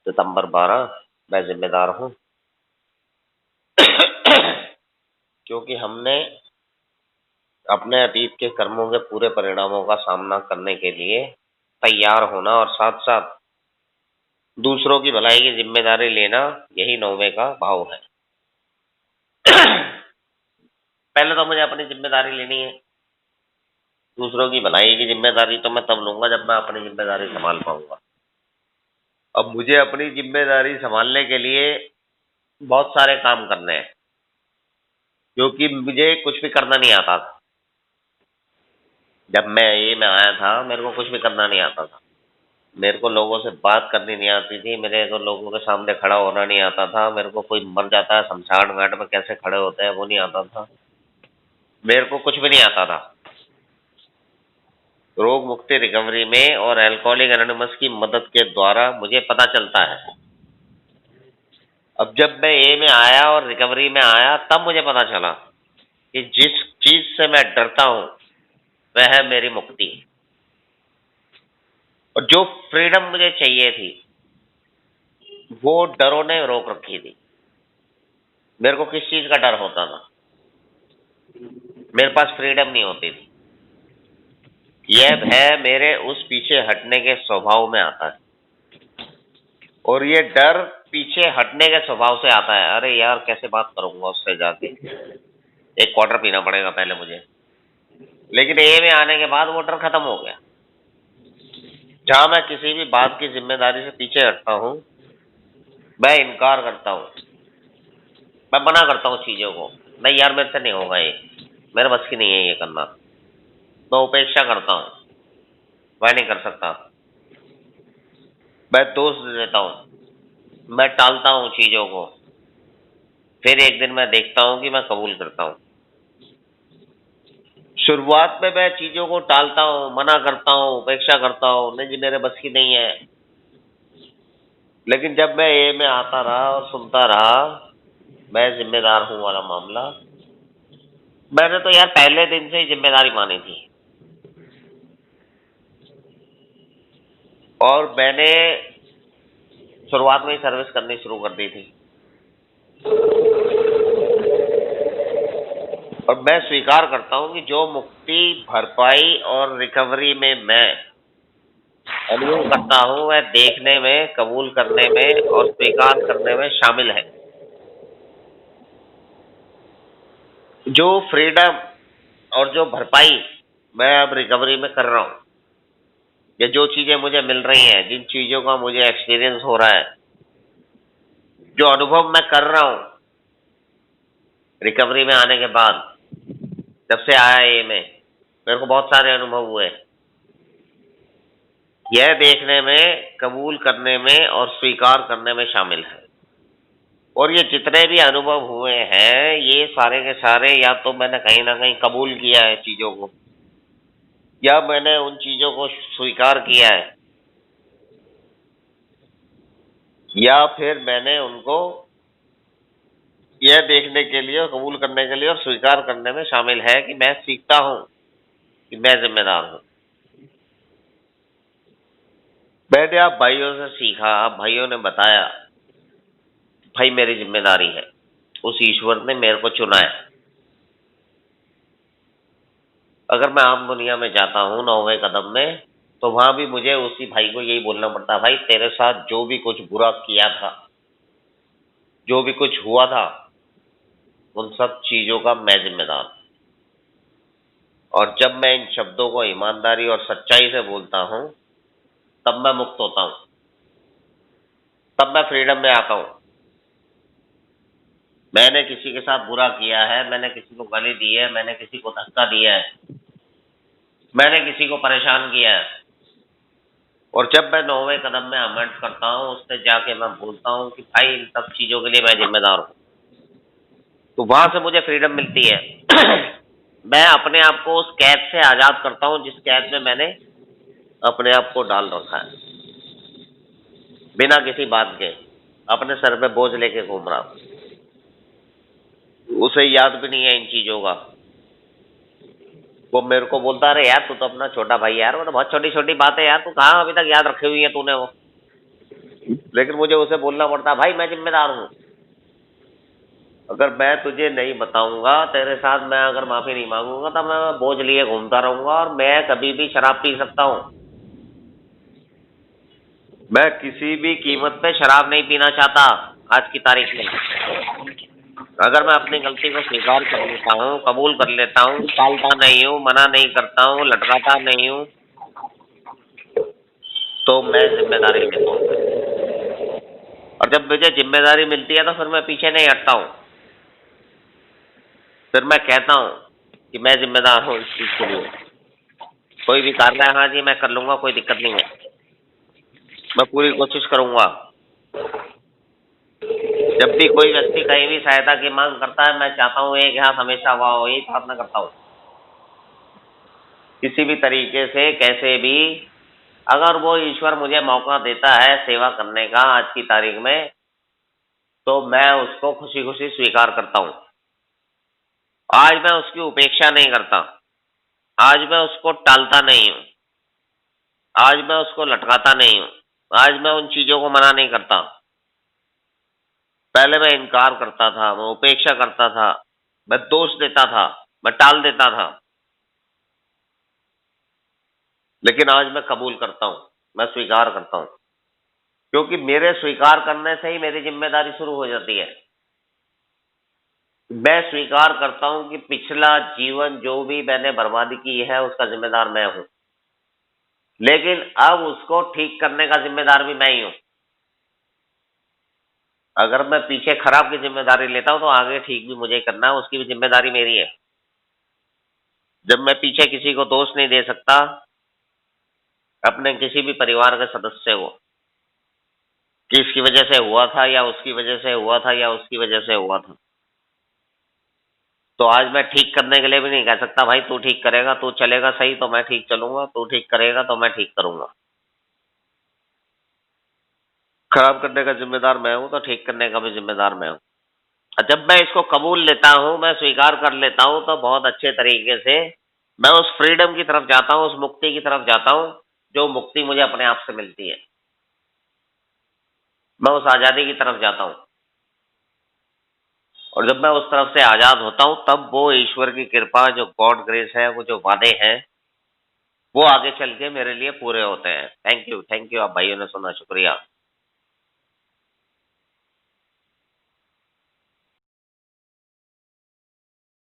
सितंबर 12 मैं जिम्मेदार हूँ क्योंकि हमने अपने अतीत के कर्मों के पूरे परिणामों का सामना करने के लिए तैयार होना और साथ-साथ दूसरों की भलाई की जिम्मेदारी लेना, यही नौवे का भाव है। पहले तो मुझे अपनी जिम्मेदारी लेनी है। दूसरों की भलाई की जिम्मेदारी तो मैं तब लूँगा जब मैं अपनी जिम्मेदारी सँभाल पाऊँगा। अब मुझे अपनी जिम्मेदारी सँभालने के लिए बहुत सारे काम करने हैं, क्योंकि मुझे कुछ भी करना नहीं आता था। जब मैं ये में आया था, मेरे को कुछ भी करना नहीं आता था। मेरे को लोगों से बात करनी नहीं आती थी, मेरे को लोगों के सामने खड़ा होना नहीं आता था, मेरे को कोई मर जाता है शमशान घाट में कैसे खड़े होते हैं वो नहीं आता था। मेरे को कुछ भी नहीं आता था। रोग मुक्ति रिकवरी में और अल्कोहलिक एनोनिमस की मदद के द्वारा मुझे पता चलता है। अब जब मैं ए में आया और रिकवरी में आया तब मुझे पता चला कि जिस चीज़ से मैं डरता हूँ, वह है मेरी मुक्ति। और जो फ्रीडम मुझे चाहिए थी, वो डरों ने रोक रखी थी। मेरे को किस चीज़ का डर होता था? मेरे पास फ्रीडम नहीं होती थी। यह भय मेरे उस पीछे हटने के स्वभाव में आता है। और ये डर पीछे हटने के स्वभाव से आता है। अरे यार कैसे बात करूँगा उससे जाके? एक क्वार्टर पीना पड़ेगा पहले मुझे। लेकिन ए में आने के बाद वो डर खत्म हो गया। जहाँ मैं किसी भी बात की जिम्मेदारी से पीछे हटता हूँ, मैं इनकार करता हूँ, मैं मना करता हूँ चीज़ों को। नहीं यार मेरे से नहीं होगा ये, मेरे बस की नहीं है ये करना। मैं उपेक्षा करता हूँ, मैं नहीं कर सकता। मैं दोष दे देता हूँ, मैं टालता हूँ चीज़ों को। फिर एक दिन मैं देखता हूँ कि मैं कबूल करता हूँ। शुरुआत में मैं चीज़ों को टालता हूँ, मना करता हूँ, उपेक्षा करता हूँ, नहीं जी मेरे बस की नहीं है। लेकिन जब मैं ए में आता रहा और सुनता रहा, मैं जिम्मेदार हूँ वाला मामला, मैंने तो यार पहले दिन से ही जिम्मेदारी मानी थी। और मैंने शुरुआत में ही सर्विस करनी शुरू कर दी थी। और मैं स्वीकार करता हूँ कि जो मुक्ति, भरपाई और रिकवरी में मैं अनुभव करता हूँ, वह देखने में, कबूल करने में और स्वीकार करने में शामिल है। जो फ्रीडम और जो भरपाई मैं अब रिकवरी में कर रहा हूँ, ये जो चीज़ें मुझे मिल रही हैं, जिन चीज़ों का मुझे एक्सपीरियंस हो रहा है, जो अनुभव मैं कर रहा हूँ रिकवरी में आने के बाद, जब से आया ए में, मेरे को बहुत सारे अनुभव हुए। यह देखने में, कबूल करने में और स्वीकार करने में शामिल है। और ये जितने भी अनुभव हुए हैं, ये सारे के सारे या तो मैंने कहीं न कहीं कबूल किया है चीज़ों को, या मैंने उन चीज़ों को स्वीकार किया है, या फिर मैंने उनको यह देखने के लिए और कबूल करने के लिए और स्वीकार करने में शामिल है कि मैं सीखता हूँ कि मैं ज़िम्मेदार हूँ। मैंने आप भाइयों से सीखा, आप भाइयों ने बताया, भाई मेरी ज़िम्मेदारी है। उस ईश्वर ने मेरे को चुना है। अगर मैं आम दुनिया में जाता हूँ 9वें कदम में, तो वहाँ भी मुझे उसी भाई को यही बोलना पड़ता है, भाई तेरे साथ जो भी कुछ बुरा किया था, जो भी कुछ हुआ था, उन सब चीज़ों का मैं ज़िम्मेदार हूँ। और जब मैं इन शब्दों को ईमानदारी और सच्चाई से बोलता हूँ, तब मैं मुक्त होता हूँ। तब मैं फ्रीडम में आता हूँ। मैंने किसी के साथ बुरा किया है, मैंने किसी को गाली दी है, मैंने किसी को धक्का दिया है, मैंने किसी को परेशान किया है। और जब मैं 9वें कदम में अमेंड करता हूँ, उससे जाके मैं बोलता हूँ कि भाई इन सब चीज़ों के लिए मैं ज़िम्मेदार हूँ। तो वहाँ से मुझे फ्रीडम मिलती है। मैं अपने आप को उस कैद से आज़ाद करता हूँ, जिस कैद में मैंने अपने आप को डाल रखा है। बिना किसी बात के, अपने सर पे बोझ लेके घूम रहा हूँ। उसे याद भी नहीं है इन चीज़ों का। वो मेरे को बोलता, अरे यार तू तो अपना छोटा भाई है यार, वो तो बहुत छोटी-छोटी बात है यार, तू कहाँ अभी तक याद रखी हुई है तूने वो? लेकिन मुझे उसे बोलना पड़ता है, भाई मैं जिम्मेदार हूं। अगर मैं तुझे नहीं बताऊंगा, तेरे साथ मैं अगर माफी नहीं मांगूंगा, तो मैं बोझ लिए घूमता रहूंगा और मैं कभी भी शराब पी सकता हूं। मैं किसी भी कीमत पे शराब नहीं पीना चाहता आज की तारीख में। अगर मैं अपनी गलती को स्वीकार कर लेता हूँ, कबूल कर लेता हूँ, टालता नहीं हूँ, मना नहीं करता हूँ, लटकाता नहीं हूँ, तो मैं जिम्मेदारी लेता हूँ। और जब मुझे जिम्मेदारी मिलती है तो फिर मैं पीछे नहीं हटता हूँ। फिर मैं कहता हूँ कि मैं जिम्मेदार हूँ इस चीज के लिए। कोई भी कार्य है, हाँ जी मैं कर लूंगा, कोई दिक्कत नहीं है, मैं पूरी कोशिश करूंगा। जब भी कोई व्यक्ति कहीं भी सहायता की मांग करता है, मैं चाहता हूँ एक हाथ हमेशा हुआ हो, यही प्रार्थना करता हूँ। किसी भी तरीके से कैसे भी अगर वो ईश्वर मुझे मौका देता है सेवा करने का आज की तारीख में, तो मैं उसको खुशी खुशी स्वीकार करता हूँ। आज मैं उसकी उपेक्षा नहीं करता, आज मैं उसको टालता नहीं हूँ, आज मैं उसको लटकाता नहीं हूँ, आज मैं उन चीजों को मना नहीं करता। पहले मैं इनकार करता था, मैं उपेक्षा करता था, मैं दोष देता था, मैं टाल देता था, लेकिन आज मैं कबूल करता हूँ, मैं स्वीकार करता हूँ। क्योंकि मेरे स्वीकार करने से ही मेरी जिम्मेदारी शुरू हो जाती है। मैं स्वीकार करता हूं कि पिछला जीवन जो भी मैंने बर्बादी की है उसका जिम्मेदार मैं हूं, लेकिन अब उसको ठीक करने का जिम्मेदार भी मैं ही हूं। अगर मैं पीछे खराब की जिम्मेदारी लेता हूं तो आगे ठीक भी मुझे करना है, उसकी भी जिम्मेदारी मेरी है। जब मैं पीछे किसी को दोष नहीं दे सकता, अपने किसी भी परिवार के सदस्य को, कि इसकी वजह से हुआ था या उसकी वजह से हुआ था या उसकी वजह से हुआ था, तो आज मैं ठीक करने के लिए भी नहीं कह सकता, भाई तू ठीक करेगा, तू चलेगा सही तो मैं ठीक चलूंगा, तू ठीक करेगा तो मैं ठीक करूंगा। खराब करने का जिम्मेदार मैं हूं तो ठीक करने का भी जिम्मेदार मैं हूं। और जब मैं इसको कबूल लेता हूं, मैं स्वीकार कर लेता हूं, तो बहुत अच्छे तरीके से मैं उस फ्रीडम की तरफ जाता हूं, उस मुक्ति की तरफ जाता हूं, जो मुक्ति मुझे अपने आप से मिलती है। मैं उस आजादी की तरफ जाता हूं। और जब मैं उस तरफ से आजाद होता हूं, तब वो ईश्वर की कृपा, जो गॉड ग्रेस है, वो जो वादे हैं, वो आगे चल के मेरे लिए पूरे होते हैं। थैंक यू आप भाइयों ने सुना, शुक्रिया।